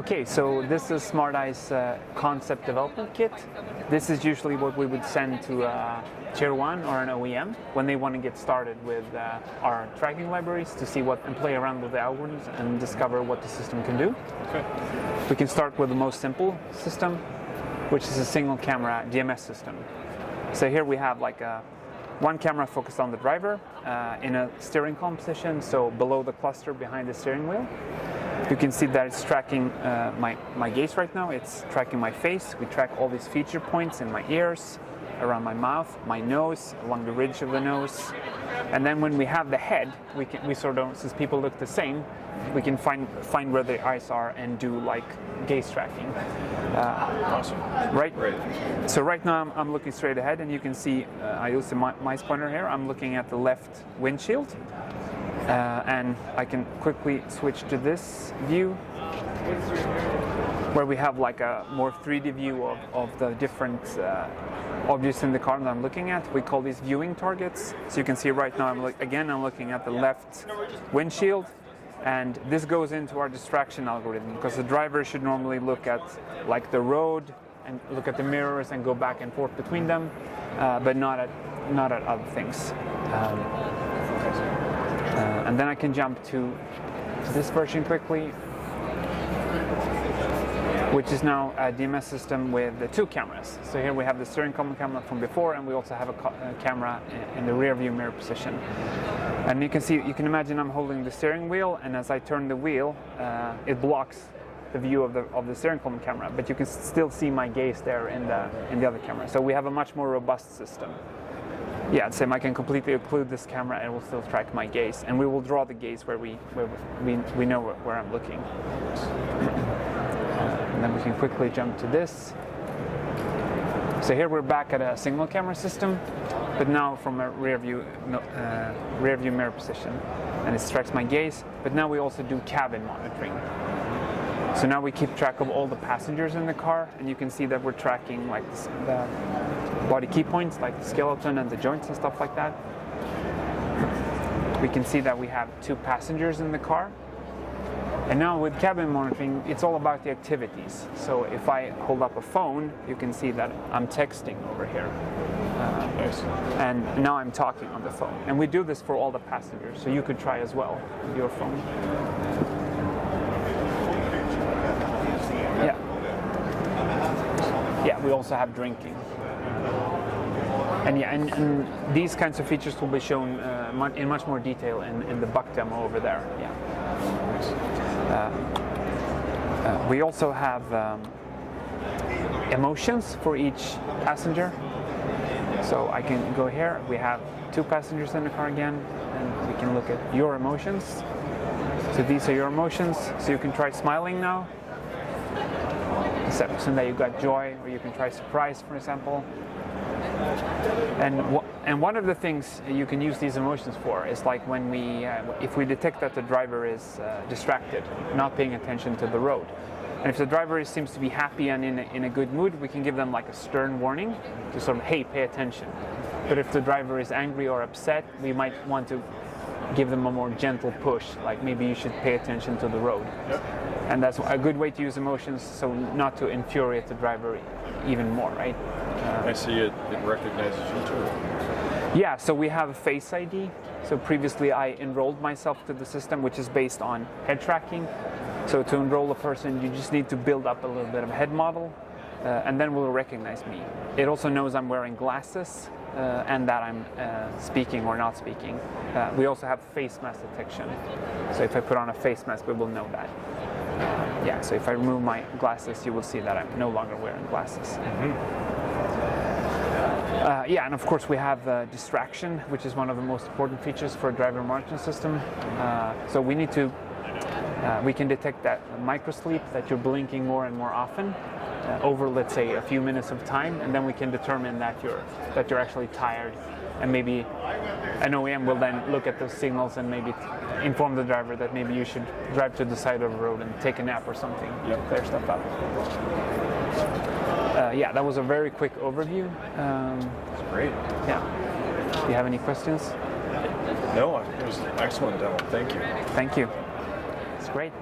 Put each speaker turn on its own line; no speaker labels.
Okay, so this is SmartEye's concept development kit. This is usually what we would send to a Tier 1 or an OEM when they want to get started with our tracking libraries to see what and play around with the algorithms and discover what the system can do.
Okay.
We can start with the most simple system, which is a single camera DMS system. So here we have like one camera focused on the driver in a steering column position, so below the cluster behind the steering wheel. You can see that it's tracking my gaze right now. It's tracking my face. We track all these feature points in my ears, around my mouth, my nose, along the ridge of the nose. And then when we have the head, we sort of, since people look the same, we can find where the eyes are and do like gaze tracking.
Awesome.
Right?
Great.
So right now I'm looking straight ahead, and you can see I use the mouse pointer here. I'm looking at the left windshield. And I can quickly switch to this view where we have like a more 3D view of the different objects in the car that I'm looking at. We call these viewing targets. So you can see right now I'm looking at the left windshield, and this goes into our distraction algorithm because the driver should normally look at like the road and look at the mirrors and go back and forth between them, but not at other things. And then I can jump to this version quickly, which is now a DMS system with the two cameras. So here we have the steering column camera from before, and we also have a camera in the rear view mirror position. And you can imagine I'm holding the steering wheel, and as I turn the wheel, it blocks the view of the steering column camera, but you can still see my gaze there in the other camera. So we have a much more robust system. Yeah, same. I can completely occlude this camera and it will still track my gaze, and we will draw the gaze where we know where I'm looking. And then we can quickly jump to this. So here we're back at a single camera system, but now from a rear view mirror position, and it tracks my gaze. But now we also do cabin monitoring. So now we keep track of all the passengers in the car, and you can see that we're tracking like the body key points, like the skeleton and the joints and stuff like that. We can see that we have two passengers in the car. And now with cabin monitoring, it's all about the activities. So if I hold up a phone, you can see that I'm texting over here. And now I'm talking on the phone. And we do this for all the passengers, so you could try as well with your phone. Yeah, we also have drinking. And these kinds of features will be shown in much more detail in the buck demo over there. Yeah. We also have emotions for each passenger. So I can go here. We have two passengers in the car again, and we can look at your emotions. So these are your emotions. So you can try smiling now. So that you got joy, or you can try surprise, for example. And one of the things you can use these emotions for is like when if we detect that the driver is distracted, not paying attention to the road. And if the driver seems to be happy and in a good mood, we can give them like a stern warning to sort of, hey, pay attention. But if the driver is angry or upset, we might want to give them a more gentle push, like maybe you should pay attention to the road. Yep. And that's a good way to use emotions, so not to infuriate the driver even more, right?
I see it recognizes you too.
Yeah, so we have Face ID. So previously I enrolled myself to the system, which is based on head tracking. So to enroll a person, you just need to build up a little bit of a head model, and then it will recognize me. It also knows I'm wearing glasses and that I'm speaking or not speaking. We also have face mask detection. So if I put on a face mask, we will know that. Yeah, so if I remove my glasses, you will see that I'm no longer wearing glasses. Mm-hmm. Yeah, and of course we have distraction, which is one of the most important features for a driver monitoring system. So we need to, we can detect that microsleep, that you're blinking more and more often over, let's say, a few minutes of time, and then we can determine that you're actually tired, and maybe an OEM will then look at those signals and maybe inform the driver that maybe you should drive to the side of the road and take a nap or something. Yep. Clear stuff up. Yeah, that was a very quick overview.
That's great.
Yeah. Do you have any questions?
No, it was an excellent demo. Thank you.
Thank you. It's great.